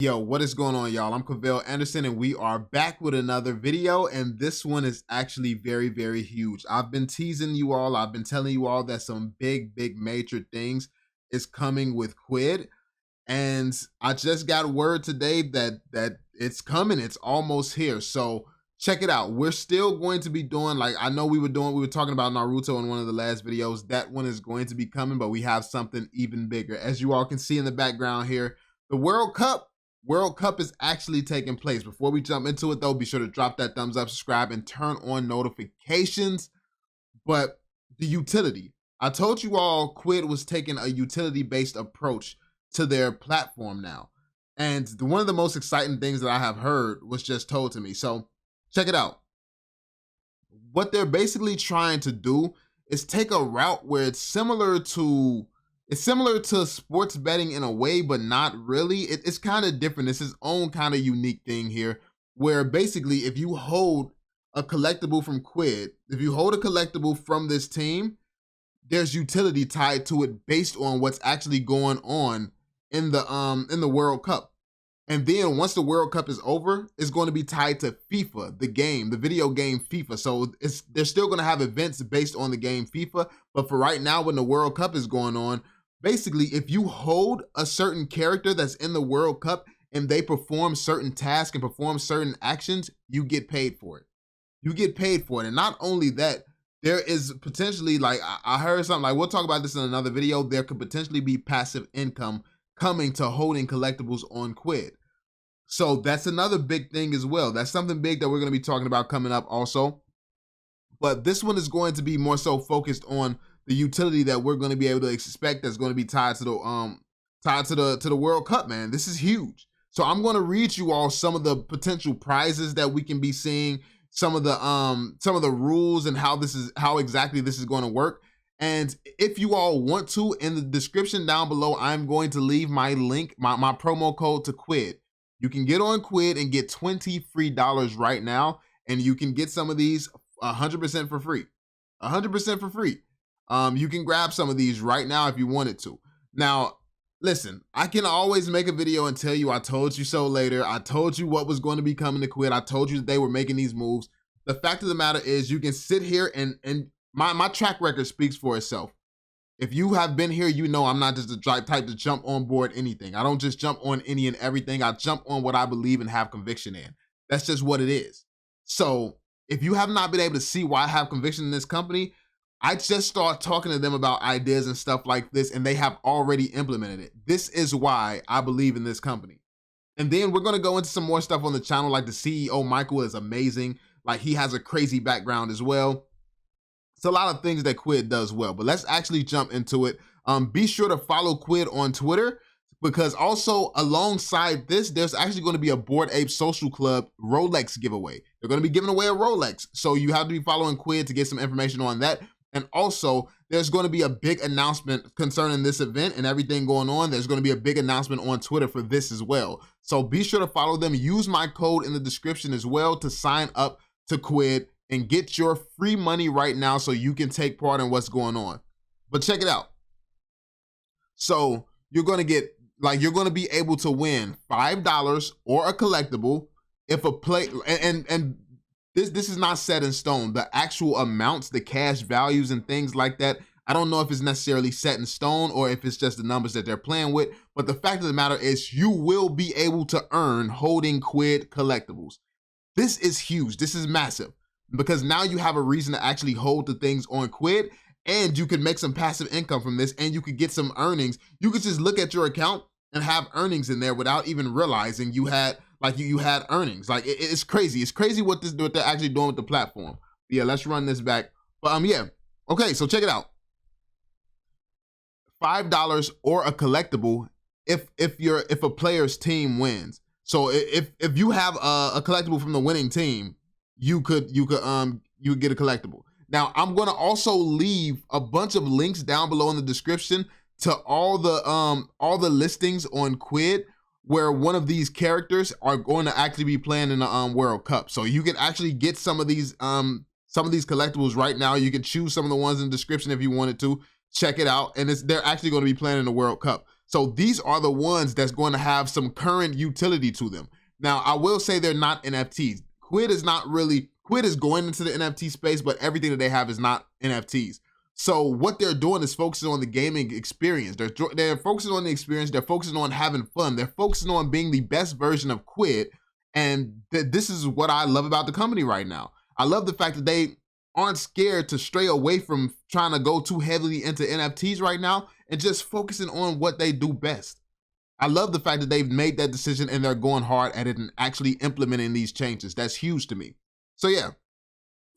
Yo, what is going on, y'all? I'm Cavell Anderson, and we are back with another video, and this one is actually very, very huge. I've been teasing you all. I've been telling you all that some big, major things is coming with Quidd, and I just got word today that it's coming. It's almost here. So check it out. We're still going to be doing, like I know we were talking about Naruto in one of the last videos. That one is going to be coming, but we have something even bigger. As you all can see in the background here, the World Cup is actually taking place. Before we jump into it though, be sure to drop that thumbs up, subscribe, and turn on notifications. But the utility, I told you all Quidd was taking a utility-based approach to their platform now. And one of the most exciting things that I have heard was just told to me. So check it out. What they're basically trying to do is take a route where it's similar to sports betting in a way, but not really. It's kind of different. It's its own kind of unique thing here, where basically if you hold a collectible from Quidd, if you hold a collectible from this team, there's utility tied to it based on what's actually going on in the World Cup. And then once the World Cup is over, it's going to be tied to FIFA, the video game FIFA. So they're still going to have events based on the game FIFA. But for right now, when the World Cup is going on, basically, if you hold a certain character that's in the World Cup and they perform certain tasks and perform certain actions, you get paid for it. You get paid for it. And not only that, there is potentially, like I heard something, like we'll talk about this in another video, there could potentially be passive income coming to holding collectibles on Quidd. So that's another big thing as well. That's something big that we're going to be talking about coming up also. But this one is going to be more so focused on the utility that we're going to be able to expect that's going to be tied to the World Cup, man. This is huge. So I'm going to read you all some of the potential prizes that we can be seeing, some of the rules and how exactly this is going to work. And if you all want to, in the description down below, I'm going to leave my link, my promo code to Quidd. You can get on Quidd and get $20 free right now, and you can get some of these 100% for free. 100% for free. You can grab some of these right now if you wanted to. Now, listen, I can always make a video and tell you I told you so later. I told you what was going to be coming to Quidd. I told you that they were making these moves. The fact of the matter is you can sit here and my track record speaks for itself. If you have been here, you know I'm not just the type to jump on board anything. I don't just jump on any and everything. I jump on what I believe and have conviction in. That's just what it is. So if you have not been able to see why I have conviction in this company, I just start talking to them about ideas and stuff like this, and they have already implemented it. This is why I believe in this company. And then we're going to go into some more stuff on the channel, like the CEO, Michael, is amazing. Like, he has a crazy background as well. It's a lot of things that Quidd does well, but let's actually jump into it. Be sure to follow Quidd on Twitter, because also alongside this, there's actually going to be a Bored Ape Social Club Rolex giveaway. They're going to be giving away a Rolex. So you have to be following Quidd to get some information on that. And also, there's going to be a big announcement concerning this event and everything going on. There's going to be a big announcement on Twitter for this as well. So be sure to follow them. Use my code in the description as well to sign up to Quidd and get your free money right now so you can take part in what's going on. But check it out. So you're going to be able to win $5 or a collectible if a play, and this is not set in stone. The actual amounts, the cash values and things like that, I don't know if it's necessarily set in stone or if it's just the numbers that they're playing with. But the fact of the matter is you will be able to earn holding Quidd collectibles. This is huge. This is massive, because now you have a reason to actually hold the things on Quidd, and you can make some passive income from this, and you could get some earnings. You could just look at your account and have earnings in there without even realizing you had earnings. Like, it's crazy. It's crazy what they're actually doing with the platform. But yeah, let's run this back. But yeah. Okay, so check it out. $5 or a collectible if a player's team wins. So if you have a collectible from the winning team, you could get a collectible. Now, I'm going to also leave a bunch of links down below in the description to all the listings on Quidd where one of these characters are going to actually be playing in the World Cup. So you can actually get some of these collectibles right now. You can choose some of the ones in the description if you wanted to. Check it out. And they're actually going to be playing in the World Cup. So these are the ones that's going to have some current utility to them. Now, I will say they're not NFTs. Quidd is going into the NFT space, but everything that they have is not NFTs. So what they're doing is focusing on the gaming experience. They're focusing on the experience. They're focusing on having fun. They're focusing on being the best version of Quidd. And this is what I love about the company right now. I love the fact that they aren't scared to stray away from trying to go too heavily into NFTs right now and just focusing on what they do best. I love the fact that they've made that decision and they're going hard at it and actually implementing these changes. That's huge to me. So yeah,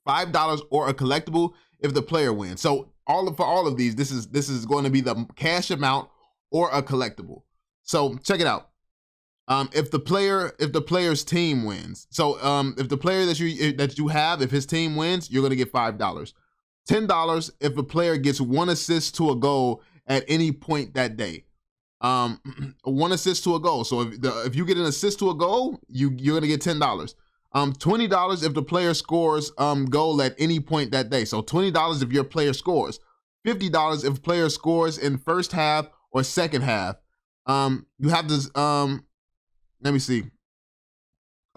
$5 or a collectible if the player wins. So for all of these, this is going to be the cash amount or a collectible. So check it out. If the player's team wins, so if the player that you have, if his team wins, you're gonna get $5. $10 if a player gets 1 assist to a goal at any point that day. 1 assist to a goal. So if you get an assist to a goal, you're gonna get $10. $20 if the player scores goal at any point that day. So $20 if your player scores. $50 if player scores in first half or second half. You have to let me see.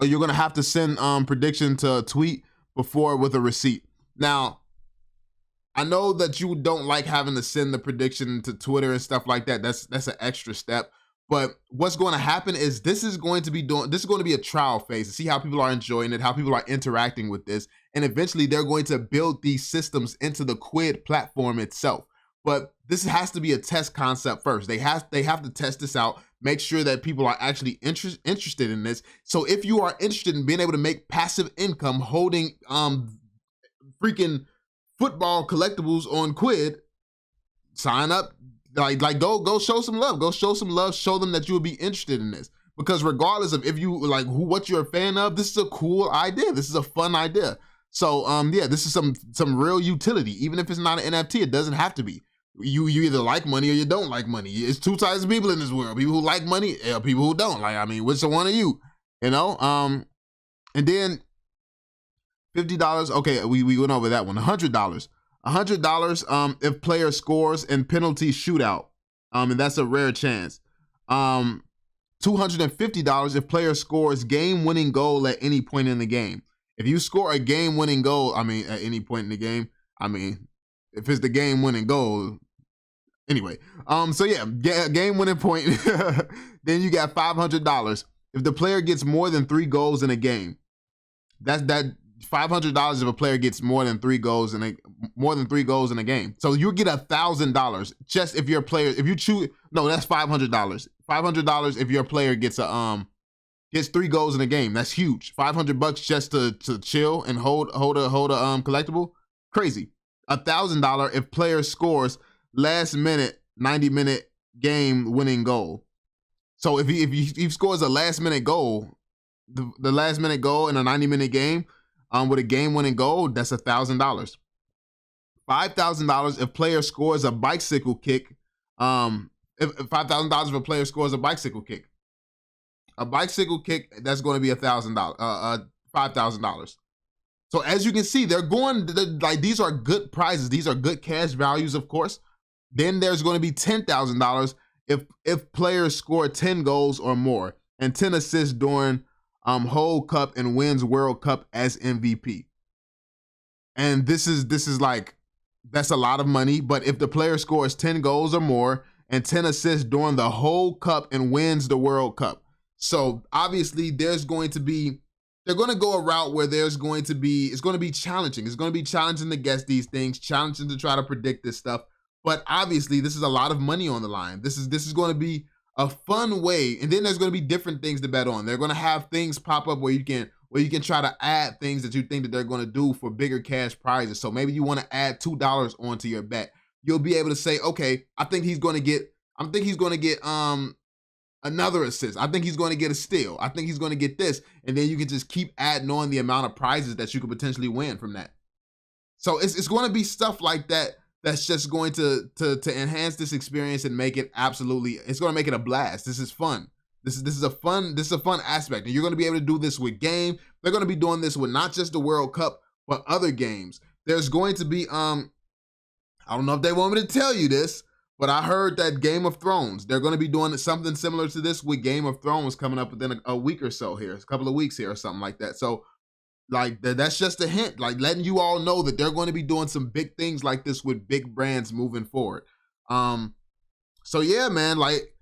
You're gonna have to send prediction to a tweet before with a receipt. Now, I know that you don't like having to send the prediction to Twitter and stuff like that. That's an extra step. But what's going to happen is this is going to be a trial phase to see how people are enjoying it, how people are interacting with this, and eventually they're going to build these systems into the Quidd platform itself. But this has to be a test concept first. They have to test this out, make sure that people are actually interested in this. So if you are interested in being able to make passive income holding freaking football collectibles on Quidd, sign up. Like go show some love. Go show some love. Show them that you would be interested in this. Because regardless of if you like what you're a fan of, this is a cool idea. This is a fun idea. So yeah, this is some real utility. Even if it's not an NFT, it doesn't have to be. You either like money or you don't like money. It's two types of people in this world: people who like money, and people who don't. Like, I mean, which one are you? You know. And then $50. Okay, we went over that one. $100. $100 if player scores in penalty shootout, and that's a rare chance. $250 if player scores game-winning goal at any point in the game. If you score a game-winning goal, I mean, at any point in the game, I mean, if it's the game-winning goal. Anyway, so yeah, game-winning point. Then you got $500 if the player gets more than 3 goals in a game. That's $500 if a player gets more than 3 goals in a game. So you get $1,000 just if your player, if you choose. No, that's $500. $500 if your player gets 3 goals in a game. That's huge. $500 just to chill and hold a collectible. Crazy. $1,000 if player scores last minute 90-minute game winning goal. So if he scores a last minute goal, the last minute goal in a 90-minute game, with a game winning goal, that's $1,000. $5,000 if player scores a bicycle kick. If $5,000 if a player scores a bicycle kick. A bicycle kick, that's going to be $5,000. So as you can see, they're going like these are good prizes. These are good cash values, of course. Then there's going to be $10,000 if players score 10 goals or more and 10 assists during whole cup and wins World Cup as MVP. And this is like, that's a lot of money. But if the player scores 10 goals or more and 10 assists during the whole cup and wins the World Cup. So obviously they're going to go a route where it's going to be challenging. It's going to be challenging to guess these things, challenging to try to predict this stuff. But obviously this is a lot of money on the line. This is going to be a fun way. And then there's going to be different things to bet on. They're going to have things pop up where you can try to add things that you think that they're going to do for bigger cash prizes. So maybe you want to add $2 onto your bet. You'll be able to say, okay, I think he's going to get another assist. I think he's going to get a steal. I think he's going to get this. And then you can just keep adding on the amount of prizes that you could potentially win from that. So it's going to be stuff like that that's just going to enhance this experience and make it it's going to make it a blast. This is fun. This is a fun aspect. And you're going to be able to do this with game. They're going to be doing this with not just the World Cup, but other games. There's going to be, I don't know if they want me to tell you this, But I heard that Game of Thrones, they're going to be doing something similar to this with Game of Thrones coming up within a week or so here, a couple of weeks here or something like that. So like that's just a hint, like letting you all know that they're going to be doing some big things like this with big brands moving forward. So yeah, man, like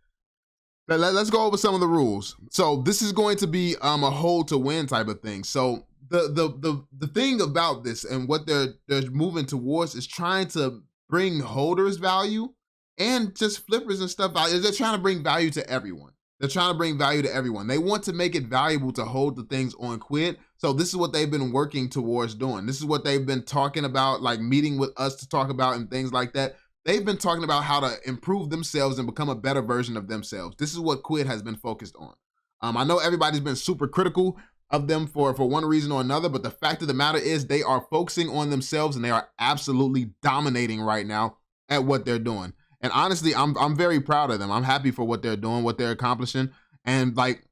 let's go over some of the rules. So this is going to be a hold to win type of thing. So the thing about this and what they're moving towards is trying to bring holders value and just flippers and stuff value. They're trying to bring value to everyone. They're trying to bring value to everyone. They want to make it valuable to hold the things on Quidd. So this is what they've been working towards doing. This is what they've been talking about, like meeting with us to talk about and things like that. They've been talking about how to improve themselves and become a better version of themselves. This is what Quidd has been focused on. I know everybody's been super critical of them for one reason or another, but the fact of the matter is they are focusing on themselves and they are absolutely dominating right now at what they're doing. And honestly, I'm very proud of them. I'm happy for what they're doing, what they're accomplishing. And like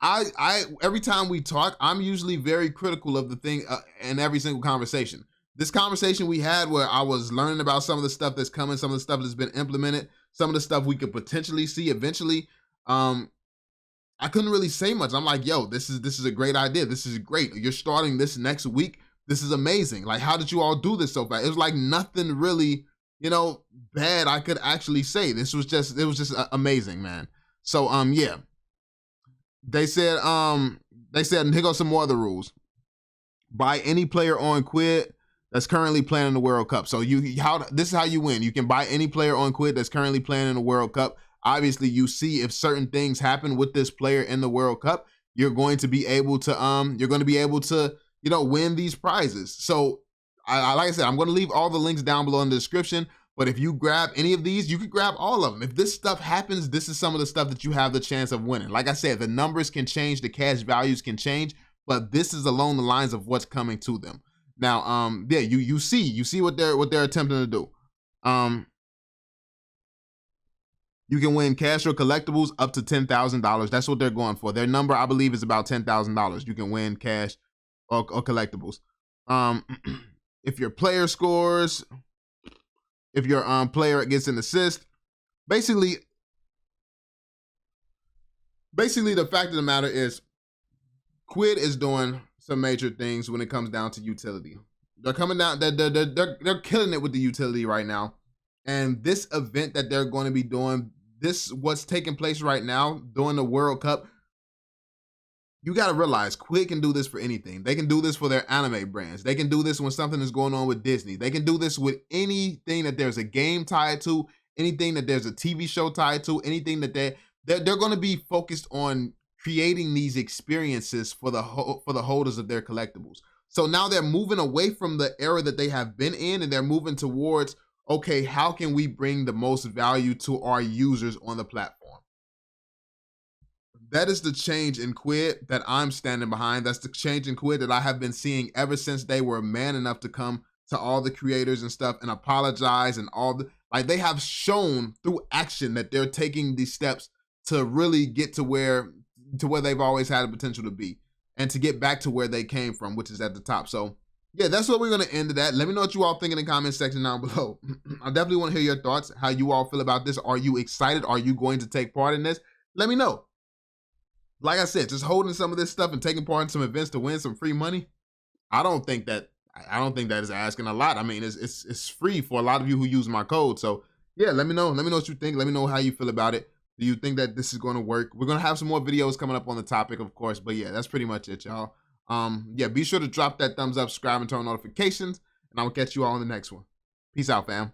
I every time we talk, I'm usually very critical of the thing in every single conversation. This conversation we had where I was learning about some of the stuff that's coming, some of the stuff that's been implemented, some of the stuff we could potentially see eventually. I couldn't really say much. I'm like, yo, this is a great idea. This is great. You're starting this next week. This is amazing. Like, how did you all do this so fast? It was like nothing really, bad I could actually say. It was just amazing, man. So, yeah. They said, here goes some more of the rules. Buy any player on Quidd that's currently playing in the World Cup. So this is how you win. You can buy any player on Quidd that's currently playing in the World Cup. Obviously, you see if certain things happen with this player in the World Cup, you're going to be able to, win these prizes. So, like I said, I'm going to leave all the links down below in the description. But if you grab any of these, you can grab all of them. If this stuff happens, this is some of the stuff that you have the chance of winning. Like I said, the numbers can change, the cash values can change, but this is along the lines of what's coming to them. Now, yeah, you see what they're attempting to do. You can win cash or collectibles up to $10,000. That's what they're going for. Their number, I believe, is about $10,000. You can win cash or collectibles. If your player scores, if your player gets an assist, basically the fact of the matter is Quidd is doing some major things when it comes down to utility. They're coming down, they're killing it with the utility right now. And this event that they're going to be doing, what's taking place right now during the World Cup, you got to realize Quidd can do this for anything. They can do this for their anime brands. They can do this when something is going on with Disney. They can do this with anything that there's a game tied to, anything that there's a TV show tied to, anything that they're going to be focused on creating these experiences for the holders of their collectibles. So now they're moving away from the era that they have been in, and they're moving towards, okay, how can we bring the most value to our users on the platform? That is the change in Quidd that I'm standing behind. That's the change in Quidd that I have been seeing ever since they were man enough to come to all the creators and stuff and apologize and like they have shown through action that they're taking these steps to really get to where they've always had the potential to be and to get back to where they came from, which is at the top. So yeah, that's what we're going to end it at. Let me know what you all think in the comment section down below. I definitely want to hear your thoughts, how you all feel about this. Are you excited? Are you going to take part in this? Let me know. Like I said, just holding some of this stuff and taking part in some events to win some free money, I don't think that is asking a lot. I mean, it's free for a lot of you who use my code. So yeah, let me know. Let me know what you think. Let me know how you feel about it. Do you think that this is going to work? We're going to have some more videos coming up on the topic, of course. But yeah, that's pretty much it, y'all. Yeah, be sure to drop that thumbs up, subscribe, and turn on notifications. And I will catch you all in the next one. Peace out, fam.